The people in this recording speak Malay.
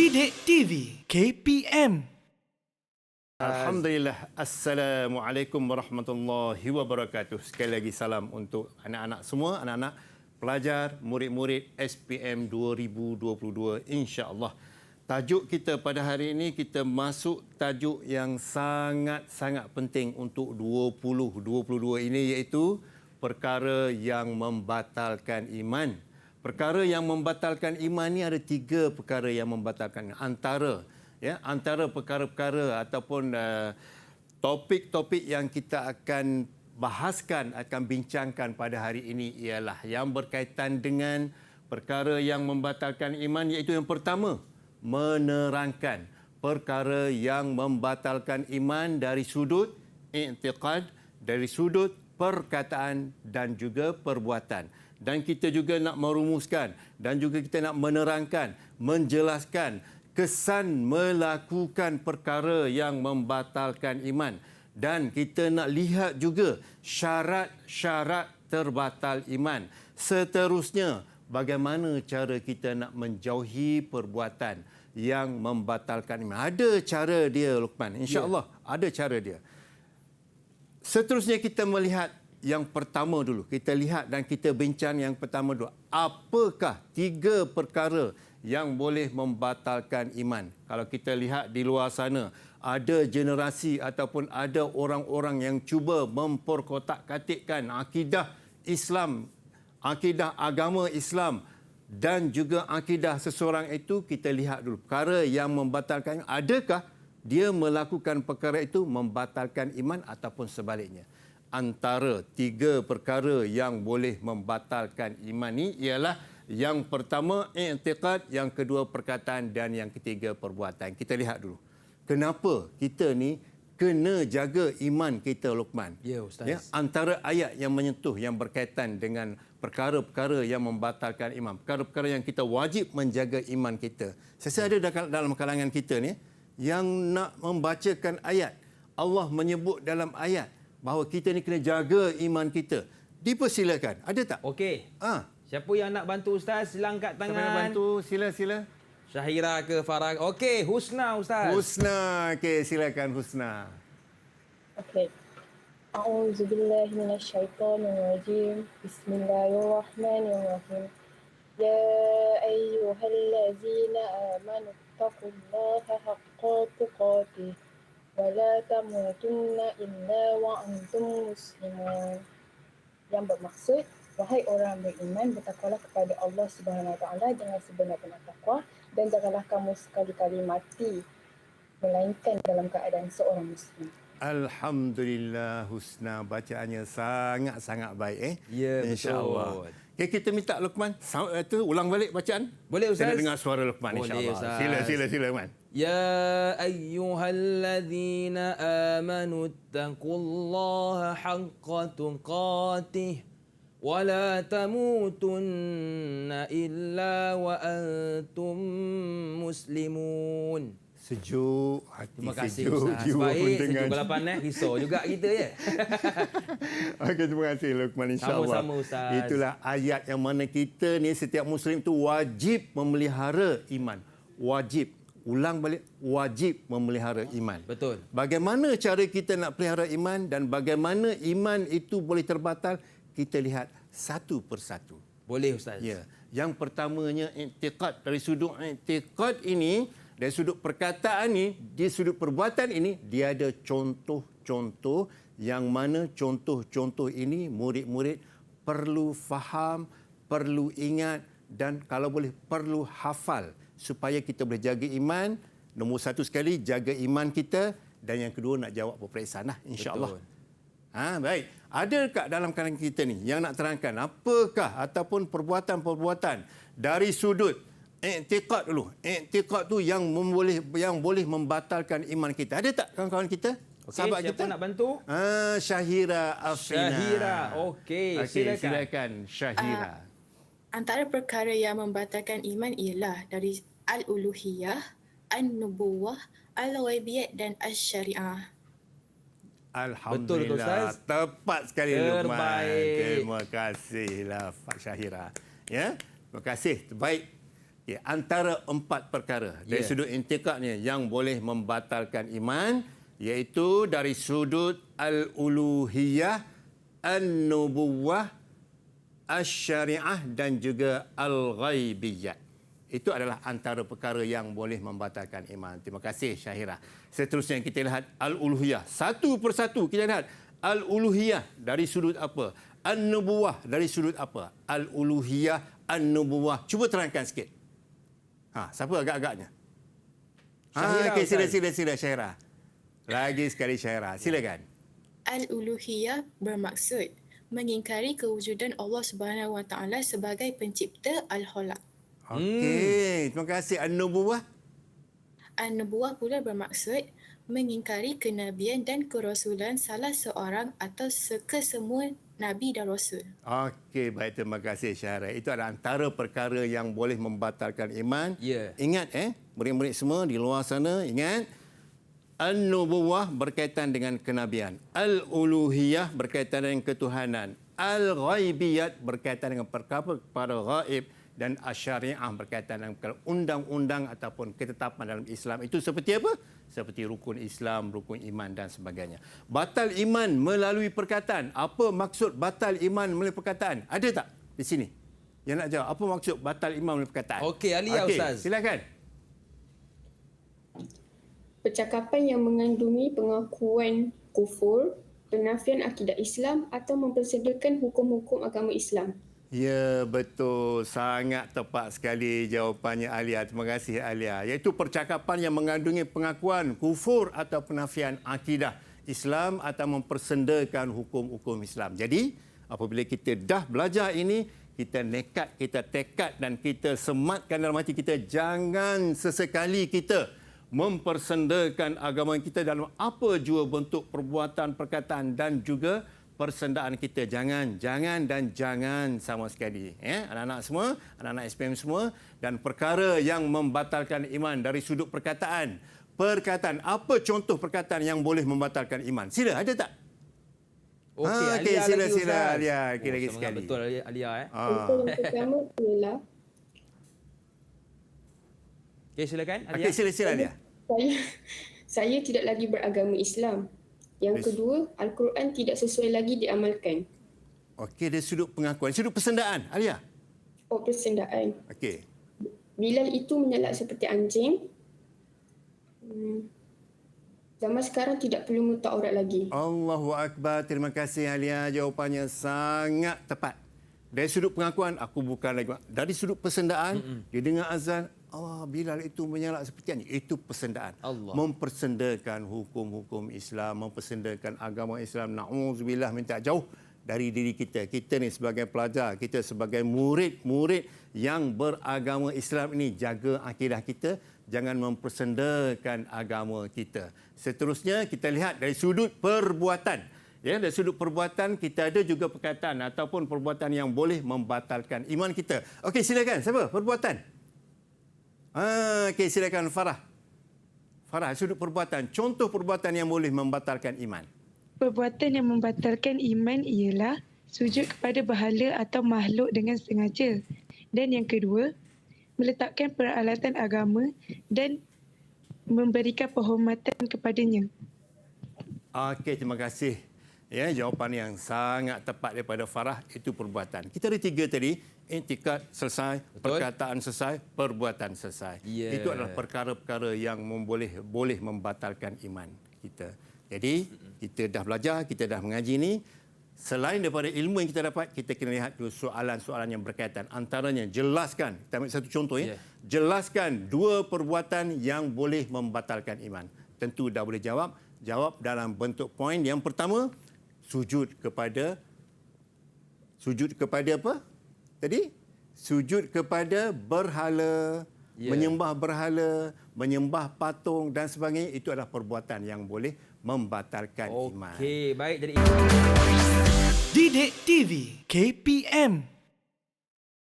Didik TV KPM. Alhamdulillah. Assalamualaikum warahmatullahi wabarakatuh. Sekali lagi salam untuk anak-anak semua, anak-anak pelajar, murid-murid SPM 2022 insya-Allah. Tajuk kita pada hari ini, kita masuk tajuk yang sangat-sangat penting untuk 2022 ini, iaitu perkara yang membatalkan iman. Perkara yang membatalkan iman ni ada 3 perkara yang membatalkan. Antara perkara-perkara ataupun topik-topik yang kita akan bahaskan, akan bincangkan pada hari ini ialah yang berkaitan dengan perkara yang membatalkan iman, iaitu yang pertama, menerangkan perkara yang membatalkan iman dari sudut i'tiqad, dari sudut perkataan dan juga perbuatan. Dan kita juga nak merumuskan dan juga kita nak menerangkan, menjelaskan kesan melakukan perkara yang membatalkan iman. Dan kita nak lihat juga syarat-syarat terbatal iman. Seterusnya, bagaimana cara kita nak menjauhi perbuatan yang membatalkan iman. Ada cara dia, Luqman. InsyaAllah ada cara dia. Seterusnya kita melihat yang pertama dulu. Kita lihat dan kita bincang yang pertama dulu. Apakah 3 perkara yang boleh membatalkan iman? Kalau kita lihat di luar sana, ada generasi ataupun ada orang-orang yang cuba memperkotak-katikkan akidah Islam, akidah agama Islam dan juga akidah seseorang itu. Kita lihat dulu perkara yang membatalkan, adakah dia melakukan perkara itu membatalkan iman ataupun sebaliknya. Antara 3 perkara yang boleh membatalkan iman ni ialah yang pertama i'tiqad, yang kedua perkataan dan yang ketiga perbuatan. Kita lihat dulu. Kenapa kita ni kena jaga iman kita, Luqman? Ya, Ustaz. Antara ayat yang menyentuh yang berkaitan dengan perkara-perkara yang membatalkan iman, perkara-perkara yang kita wajib menjaga iman kita. Saya ada dalam kalangan kita ni yang nak membacakan ayat. Allah menyebut dalam ayat bahawa kita ni kena jaga iman kita. Dipersilakan. Ada tak? Okey. Siapa yang nak bantu Ustaz? Sila angkat tangan. Siapa nak bantu? Sila. Syahira ke Farah? Okey, Husna Ustaz. Husna. Okey, silakan Husna. Okey. A'udzubillahi minasyaitonirrajim. Bismillahirrahmanirrahim. Ya ayyuhallazina amanu taqullaha haqqa tuqatih wa la tamutunna illa wa antum muslimun. Yang bermaksud, wahai orang beriman, bertakwalah kepada Allah Subhanahu Wa Taala dengan sebenar-benar takwa dan janganlah kamu sekali-kali mati melainkan dalam keadaan seorang muslim. Alhamdulillah, Husna, bacaannya sangat-sangat baik. Ya, insya-Allah. betul. Okay, kita minta Luqman ulang balik bacaan. Boleh, Ustaz? Saya nak dengar suara Luqman, Boleh, insya-Allah. Ustaz. Sila Luqman. Ya ayyuhallazina amanu taqullaha haqqa tuqatih wa la tamutunna illa wa antum muslimun. Sejuk hati. Terima kasih, sejuk, Ustaz. jiwa Baik, pendengar. sejuk balapan risau juga kita ya. Okey, terima kasih Luqman, insya-Allah. Sama-sama, Ustaz. Itulah ayat yang mana kita ni, setiap muslim tu wajib memelihara iman. Wajib. Ulang balik, wajib memelihara iman. Betul. Bagaimana cara kita nak pelihara iman dan bagaimana iman itu boleh terbatal, kita lihat satu persatu. Boleh, Ustaz. Ya. Yang pertamanya i'tiqad. Dari sudut i'tiqad ini, dari sudut perkataan ini, di sudut perbuatan ini, dia ada contoh-contoh yang mana contoh-contoh ini murid-murid perlu faham, perlu ingat dan kalau boleh perlu hafal supaya kita boleh jaga iman. Nombor 1 sekali, jaga iman kita, dan yang kedua nak jawab peperiksaan insya-Allah. Baik. Ada dekat dalam kalangan kita ni yang nak terangkan apakah ataupun perbuatan-perbuatan dari sudut i'tiqad dulu. I'tiqad tu yang boleh membatalkan iman kita. Ada tak kawan-kawan kita? Okey, Sahabat siapa kita nak bantu? Syahira Afrina. Syahira. Okey, silakan Syahira. Antara perkara yang membatalkan iman ialah dari al-uluhiyah, an-nubuwah, al-ghaibiyah dan asy-syariah. Alhamdulillah. Betul, Ustaz. Tepat sekali Luqman. Terbaik. Terima kasihlah Pak Syahira. Ya, terima kasih. Terbaik. Ya, antara 4 perkara dari sudut intikadnya yang boleh membatalkan iman, iaitu dari sudut al-uluhiyah, an-nubuwah, asy-syariah dan juga al-ghaibiyah. Itu adalah antara perkara yang boleh membatalkan iman. Terima kasih Syahira. Seterusnya kita lihat al-uluhiyah. Satu persatu kita lihat al-uluhiyah dari sudut apa? An-nubuwah dari sudut apa? Al-uluhiyah, an-nubuwah. Cuba terangkan sikit. Siapa agak-agaknya? Syahira, Okey, Ustaz. sila Syahira. Lagi sekali Syahira. Silakan. Al-uluhiyah bermaksud mengingkari kewujudan Allah Subhanahu Wa Taala sebagai pencipta al-khalaq. Okey, terima kasih. An-nubuwah. An-nubuwah pula bermaksud mengingkari kenabian dan kerasulan salah seorang atau kesemua nabi dan rasul. Okey, baik, terima kasih Syahira. Itu adalah antara perkara yang boleh membatalkan iman. Ya. Ingat murid-murid semua di luar sana, ingat An-nubuwah berkaitan dengan kenabian. Al-uluhiyah berkaitan dengan ketuhanan. Al-ghaibiyat berkaitan dengan perkara gaib. Dan asyariah berkaitan dengan undang-undang ataupun ketetapan dalam Islam. Itu seperti apa? Seperti rukun Islam, rukun iman dan sebagainya. Batal iman melalui perkataan. Apa maksud batal iman melalui perkataan? Ada tak di sini yang nak jawab? Apa maksud batal iman melalui perkataan? Okey, Alia, Ustaz. Silakan. Percakapan yang mengandungi pengakuan kufur, penafian akidah Islam atau mempersedakan hukum-hukum agama Islam. Ya, betul. Sangat tepat sekali jawapannya Alia. Terima kasih Alia. Iaitu percakapan yang mengandungi pengakuan kufur atau penafian akidah Islam atau mempersendakan hukum-hukum Islam. Jadi, apabila kita dah belajar ini, kita nekat, kita tekad dan kita sematkan dalam hati kita, jangan sesekali kita mempersendakan agama kita dalam apa jua bentuk perbuatan, perkataan dan juga persendaan kita. Jangan sama sekali. Anak-anak semua, anak-anak SPM semua. Dan perkara yang membatalkan iman dari sudut perkataan. Perkataan. Apa contoh perkataan yang boleh membatalkan iman? Sila, ada tak? Okey, sila, lagi, Ustaz. Alia. Lagi sangat sekali. Betul Alia. Contoh yang pertama ialah Okey, silakan Alia. Okey, sila Alia. saya tidak lagi beragama Islam. Yang kedua, Al-Quran tidak sesuai lagi diamalkan. Okey, dari sudut pengakuan. Sudut persendaan, Alia. Persendaan. Okey. Bilal itu menyalak seperti anjing. Zaman sekarang tidak perlu mutak aurat lagi. Allahu Akbar. Terima kasih Alia. Jawapannya sangat tepat. Dari sudut pengakuan, aku bukan lagi. Dari sudut persendaan, dia dengar azan, Bilal itu menyalak seperti ini. Itu persendaan. Allah. Mempersendakan hukum-hukum Islam, mempersendakan agama Islam. Na'udzubillah, minta jauh dari diri kita. Kita ni sebagai pelajar, kita sebagai murid-murid yang beragama Islam ini, jaga akidah kita, jangan mempersendakan agama kita. Seterusnya kita lihat dari sudut perbuatan. Ya, dari sudut perbuatan kita ada juga perkataan ataupun perbuatan yang boleh membatalkan iman kita. Okey, silakan. Siapa? Perbuatan. Okey, silakan Farah. Farah, sudut perbuatan. Contoh perbuatan yang boleh membatalkan iman. Perbuatan yang membatalkan iman ialah sujud kepada berhala atau makhluk dengan sengaja. Dan yang kedua, meletakkan peralatan agama dan memberikan penghormatan kepadanya. Okey, terima kasih. Ya, jawapan yang sangat tepat daripada Farah, itu perbuatan. Kita ada 3 tadi, intikad selesai, perkataan selesai, perbuatan selesai. Ya. Itu adalah perkara-perkara yang boleh membatalkan iman kita. Jadi, kita dah belajar, kita dah mengaji ni. Selain daripada ilmu yang kita dapat, kita kena lihat dulu soalan-soalan yang berkaitan. Antaranya, jelaskan. Kita ambil satu contoh ya. Jelaskan 2 perbuatan yang boleh membatalkan iman. Tentu dah boleh jawab. Jawab dalam bentuk poin. Yang pertama, sujud kepada apa? Tadi? Sujud kepada berhala, menyembah berhala, menyembah patung dan sebagainya. Itu adalah perbuatan yang boleh membatalkan iman. Okey, baik. Jadi Didik TV KPM